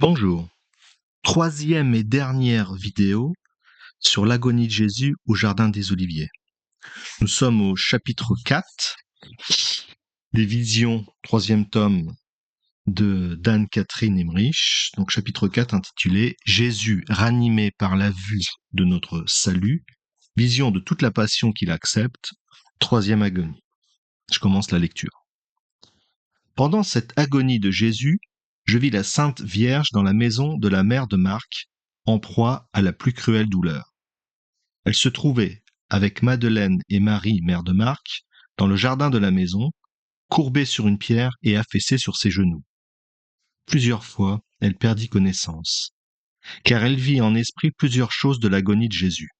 Bonjour, troisième et dernière vidéo sur l'agonie de Jésus au Jardin des Oliviers. Nous sommes au chapitre 4 des Visions, troisième tome de d'Anne-Catherine Emmerich, donc chapitre 4 intitulé « Jésus ranimé par la vue de notre salut, vision de toute la passion qu'il accepte, troisième agonie ». Je commence la lecture. Pendant cette agonie de Jésus, je vis la Sainte Vierge dans la maison de la mère de Marc, en proie à la plus cruelle douleur. Elle se trouvait, avec Madeleine et Marie, mère de Marc, dans le jardin de la maison, courbée sur une pierre et affaissée sur ses genoux. Plusieurs fois, elle perdit connaissance, car elle vit en esprit plusieurs choses de l'agonie de Jésus.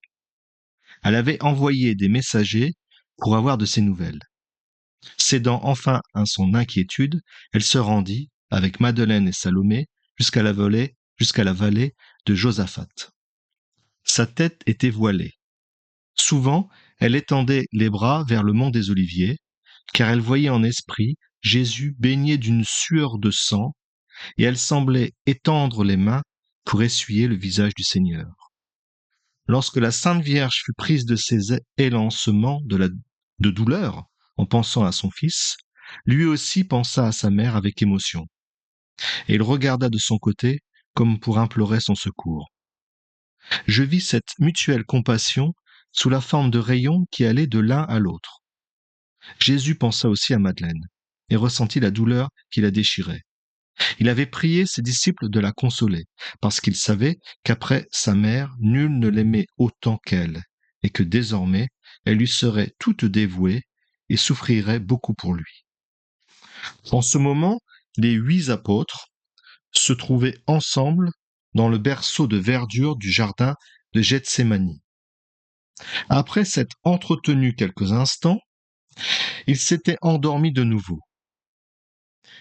Elle avait envoyé des messagers pour avoir de ses nouvelles. Cédant enfin à son inquiétude, elle se rendit, avec Madeleine et Salomé, jusqu'à la vallée de Josaphat. Sa tête était voilée. Souvent, elle étendait les bras vers le mont des Oliviers, car elle voyait en esprit Jésus baigné d'une sueur de sang, et elle semblait étendre les mains pour essuyer le visage du Seigneur. Lorsque la Sainte Vierge fut prise de ses élancements de douleur, en pensant à son fils, lui aussi pensa à sa mère avec émotion, et il regarda de son côté comme pour implorer son secours. Je vis cette mutuelle compassion sous la forme de rayons qui allaient de l'un à l'autre. Jésus pensa aussi à Madeleine, et ressentit la douleur qui la déchirait. Il avait prié ses disciples de la consoler, parce qu'il savait qu'après sa mère, nul ne l'aimait autant qu'elle, et que désormais, elle lui serait toute dévouée et souffrirait beaucoup pour lui. En ce moment, les 8 apôtres se trouvaient ensemble dans le berceau de verdure du jardin de Gethsémani. Après s'être entretenus quelques instants, ils s'étaient endormis de nouveau.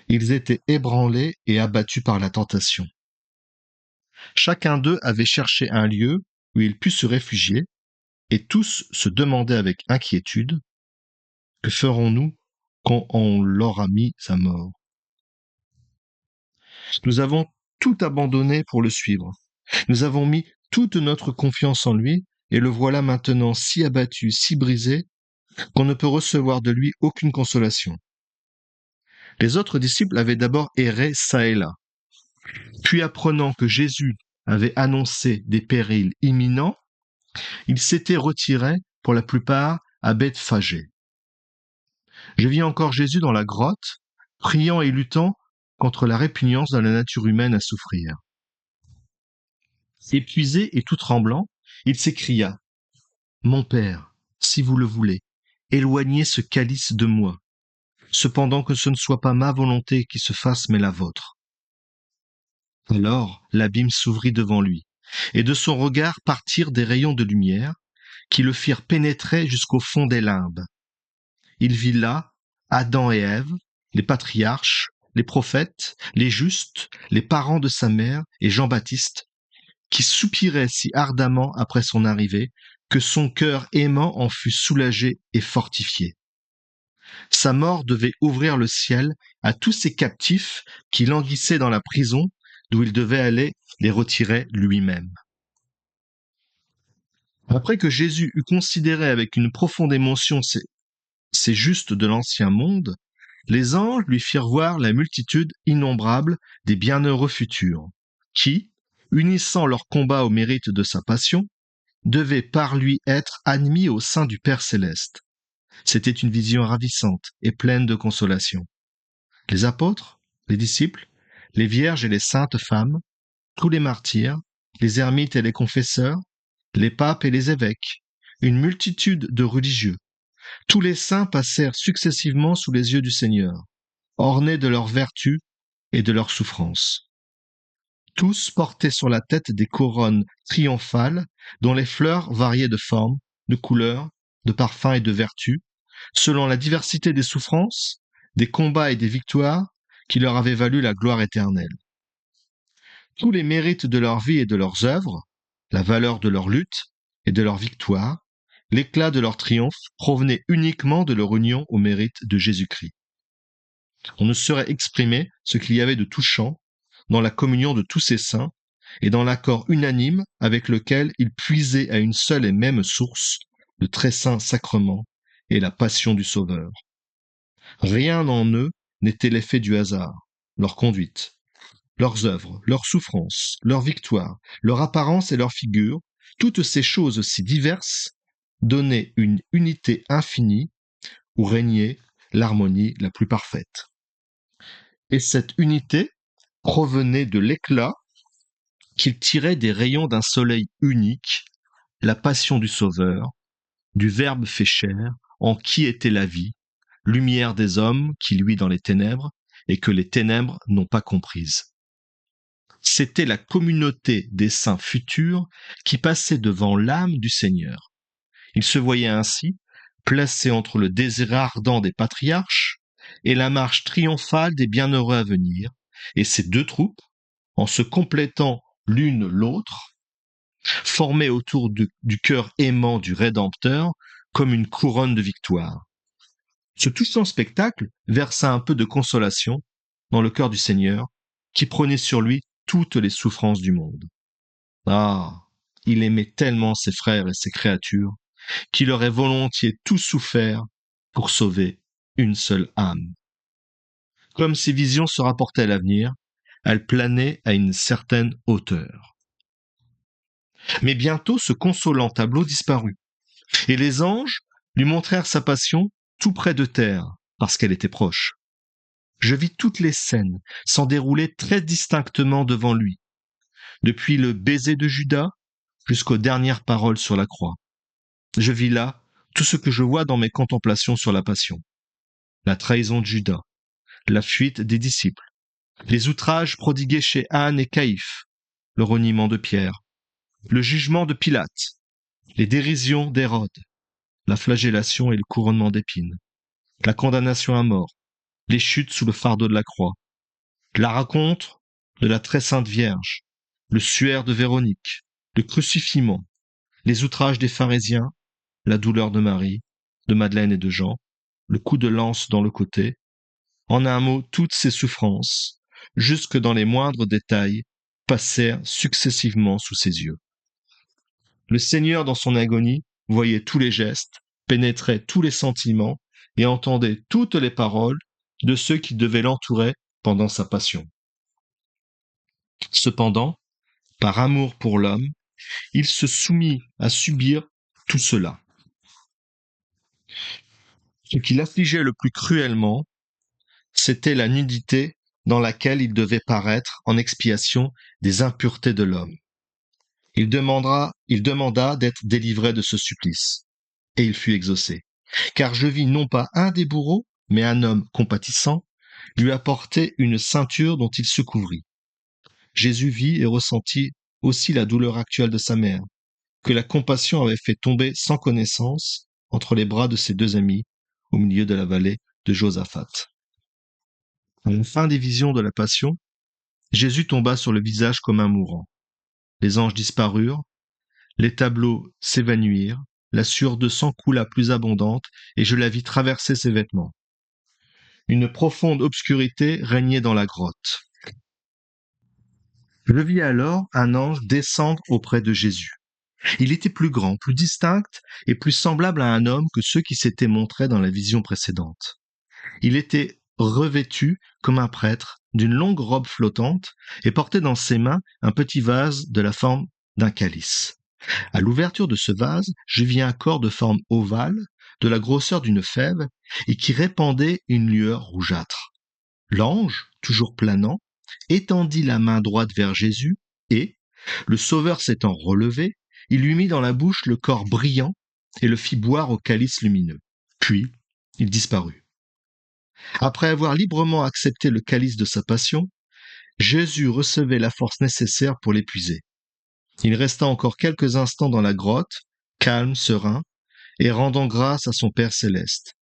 Ils étaient ébranlés et abattus par la tentation. Chacun d'eux avait cherché un lieu où il put se réfugier, et tous se demandaient avec inquiétude: « Que ferons-nous quand on l'aura mis à mort ?» Nous avons tout abandonné pour le suivre. Nous avons mis toute notre confiance en lui, et le voilà maintenant si abattu, si brisé, qu'on ne peut recevoir de lui aucune consolation. Les autres disciples avaient d'abord erré çà et là. Puis, apprenant que Jésus avait annoncé des périls imminents, ils s'étaient retirés, pour la plupart, à Bethphagée. Je vis encore Jésus dans la grotte, priant et luttant contre la répugnance de la nature humaine à souffrir. Épuisé et tout tremblant, il s'écria: « Mon Père, si vous le voulez, éloignez ce calice de moi. Cependant que ce ne soit pas ma volonté qui se fasse, mais la vôtre. » Alors l'abîme s'ouvrit devant lui, et de son regard partirent des rayons de lumière qui le firent pénétrer jusqu'au fond des limbes. Il vit là Adam et Ève, les patriarches, les prophètes, les justes, les parents de sa mère et Jean-Baptiste, qui soupiraient si ardemment après son arrivée que son cœur aimant en fut soulagé et fortifié. Sa mort devait ouvrir le ciel à tous ces captifs qui languissaient dans la prison, d'où il devait aller les retirer lui-même. Après que Jésus eut considéré avec une profonde émotion ces justes de l'ancien monde, les anges lui firent voir la multitude innombrable des bienheureux futurs, qui, unissant leur combat au mérite de sa passion, devaient par lui être admis au sein du Père céleste. C'était une vision ravissante et pleine de consolation. Les apôtres, les disciples, les vierges et les saintes femmes, tous les martyrs, les ermites et les confesseurs, les papes et les évêques, une multitude de religieux, tous les saints passèrent successivement sous les yeux du Seigneur, ornés de leurs vertus et de leurs souffrances. Tous portaient sur la tête des couronnes triomphales dont les fleurs variaient de forme, de couleur, de parfum et de vertu, selon la diversité des souffrances, des combats et des victoires qui leur avaient valu la gloire éternelle. Tous les mérites de leur vie et de leurs œuvres, la valeur de leur lutte et de leur victoire, l'éclat de leur triomphe provenait uniquement de leur union au mérite de Jésus-Christ. On ne saurait exprimer ce qu'il y avait de touchant dans la communion de tous ses saints et dans l'accord unanime avec lequel ils puisaient à une seule et même source, le très saint sacrement et la passion du Sauveur. Rien en eux n'était l'effet du hasard, leur conduite, leurs œuvres, leurs souffrances, leurs victoires, leur apparence et leur figure, toutes ces choses si diverses donnaient une unité infinie où régnait l'harmonie la plus parfaite. Et cette unité provenait de l'éclat qu'ils tiraient des rayons d'un soleil unique, la passion du Sauveur, du Verbe fait chair, en qui était la vie, lumière des hommes qui luit dans les ténèbres et que les ténèbres n'ont pas comprise. C'était la communauté des saints futurs qui passait devant l'âme du Seigneur. Il se voyait ainsi, placé entre le désir ardent des patriarches et la marche triomphale des bienheureux à venir, et ces deux troupes, en se complétant l'une l'autre, formaient autour du cœur aimant du Rédempteur comme une couronne de victoire. Ce touchant spectacle versa un peu de consolation dans le cœur du Seigneur, qui prenait sur lui toutes les souffrances du monde. Ah, il aimait tellement ses frères et ses créatures, qu'il aurait volontiers tout souffert pour sauver une seule âme. Comme ces visions se rapportaient à l'avenir, elles planaient à une certaine hauteur. Mais bientôt ce consolant tableau disparut, et les anges lui montrèrent sa passion tout près de terre, parce qu'elle était proche. Je vis toutes les scènes s'en dérouler très distinctement devant lui, depuis le baiser de Judas jusqu'aux dernières paroles sur la croix. Je vis là tout ce que je vois dans mes contemplations sur la passion. La trahison de Judas, la fuite des disciples, les outrages prodigués chez Anne et Caïphe, le reniement de Pierre, le jugement de Pilate, les dérisions d'Hérode, la flagellation et le couronnement d'épines, la condamnation à mort, les chutes sous le fardeau de la croix, la rencontre de la très sainte Vierge, le suaire de Véronique, le crucifiement, les outrages des pharisiens, la douleur de Marie, de Madeleine et de Jean, le coup de lance dans le côté, en un mot, toutes ces souffrances, jusque dans les moindres détails, passèrent successivement sous ses yeux. Le Seigneur, dans son agonie, voyait tous les gestes, pénétrait tous les sentiments et entendait toutes les paroles de ceux qui devaient l'entourer pendant sa passion. Cependant, par amour pour l'homme, il se soumit à subir tout cela. Ce qui l'affligeait le plus cruellement, c'était la nudité dans laquelle il devait paraître en expiation des impuretés de l'homme. Il demanda d'être délivré de ce supplice, et il fut exaucé. Car je vis non pas un des bourreaux, mais un homme compatissant, lui apporter une ceinture dont il se couvrit. Jésus vit et ressentit aussi la douleur actuelle de sa mère, que la compassion avait fait tomber sans connaissance entre les bras de ses deux amis, au milieu de la vallée de Josaphat. À la fin des visions de la Passion, Jésus tomba sur le visage comme un mourant. Les anges disparurent, les tableaux s'évanouirent, la sueur de sang coula plus abondante, et je la vis traverser ses vêtements. Une profonde obscurité régnait dans la grotte. Je vis alors un ange descendre auprès de Jésus. Il était plus grand, plus distinct et plus semblable à un homme que ceux qui s'étaient montrés dans la vision précédente. Il était revêtu, comme un prêtre, d'une longue robe flottante et portait dans ses mains un petit vase de la forme d'un calice. À l'ouverture de ce vase, je vis un corps de forme ovale, de la grosseur d'une fève, et qui répandait une lueur rougeâtre. L'ange, toujours planant, étendit la main droite vers Jésus et, le Sauveur s'étant relevé, il lui mit dans la bouche le corps brillant et le fit boire au calice lumineux. Puis, il disparut. Après avoir librement accepté le calice de sa passion, Jésus recevait la force nécessaire pour l'épuiser. Il resta encore quelques instants dans la grotte, calme, serein, et rendant grâce à son Père céleste.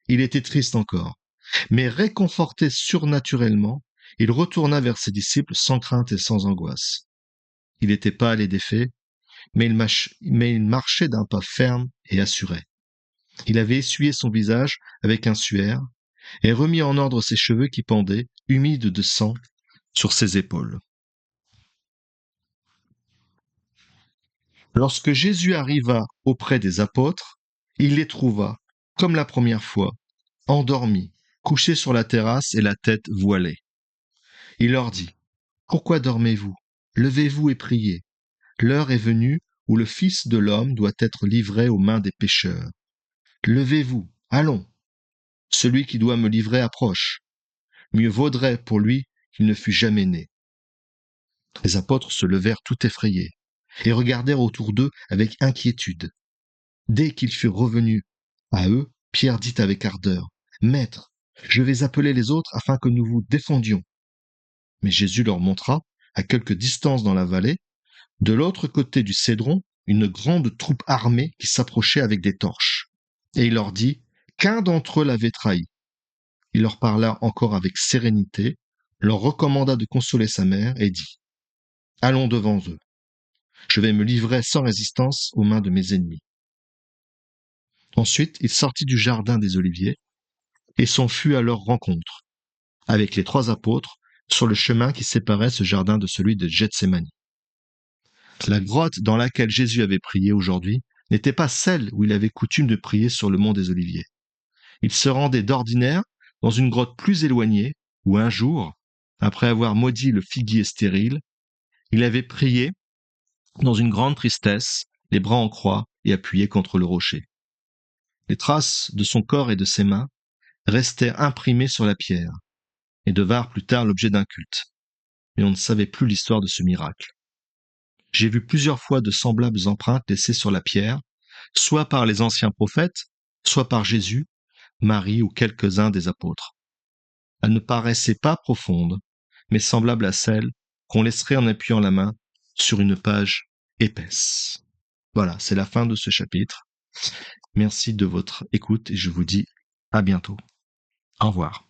Il était triste encore, mais réconforté surnaturellement, il retourna vers ses disciples sans crainte et sans angoisse. Il était pâle et défait, mais il marchait d'un pas ferme et assuré. Il avait essuyé son visage avec un suaire et remis en ordre ses cheveux qui pendaient, humides de sang, sur ses épaules. Lorsque Jésus arriva auprès des apôtres, il les trouva, comme la première fois, endormis, couchés sur la terrasse et la tête voilée. Il leur dit, « Pourquoi dormez-vous? Levez-vous et priez. L'heure est venue où le Fils de l'homme doit être livré aux mains des pécheurs. Levez-vous, allons. Celui qui doit me livrer approche. Mieux vaudrait pour lui qu'il ne fût jamais né. » Les apôtres se levèrent tout effrayés et regardèrent autour d'eux avec inquiétude. Dès qu'ils furent revenus à eux, Pierre dit avec ardeur, « Maître, je vais appeler les autres afin que nous vous défendions. » Mais Jésus leur montra, à quelque distance dans la vallée, de l'autre côté du Cédron, une grande troupe armée qui s'approchait avec des torches. Et il leur dit, « Qu'un d'entre eux l'avait trahi. » Il leur parla encore avec sérénité, leur recommanda de consoler sa mère et dit, « Allons devant eux. Je vais me livrer sans résistance aux mains de mes ennemis. » Ensuite, il sortit du jardin des Oliviers et s'en fut à leur rencontre, avec les 3 apôtres, sur le chemin qui séparait ce jardin de celui de Gethsémani. La grotte dans laquelle Jésus avait prié aujourd'hui n'était pas celle où il avait coutume de prier sur le mont des Oliviers. Il se rendait d'ordinaire dans une grotte plus éloignée où un jour, après avoir maudit le figuier stérile, il avait prié dans une grande tristesse, les bras en croix et appuyé contre le rocher. Les traces de son corps et de ses mains restèrent imprimées sur la pierre et devinrent plus tard l'objet d'un culte. Mais on ne savait plus l'histoire de ce miracle. J'ai vu plusieurs fois de semblables empreintes laissées sur la pierre, soit par les anciens prophètes, soit par Jésus, Marie ou quelques-uns des apôtres. Elles ne paraissaient pas profondes, mais semblables à celles qu'on laisserait en appuyant la main sur une page épaisse. Voilà, c'est la fin de ce chapitre. Merci de votre écoute et je vous dis à bientôt. Au revoir.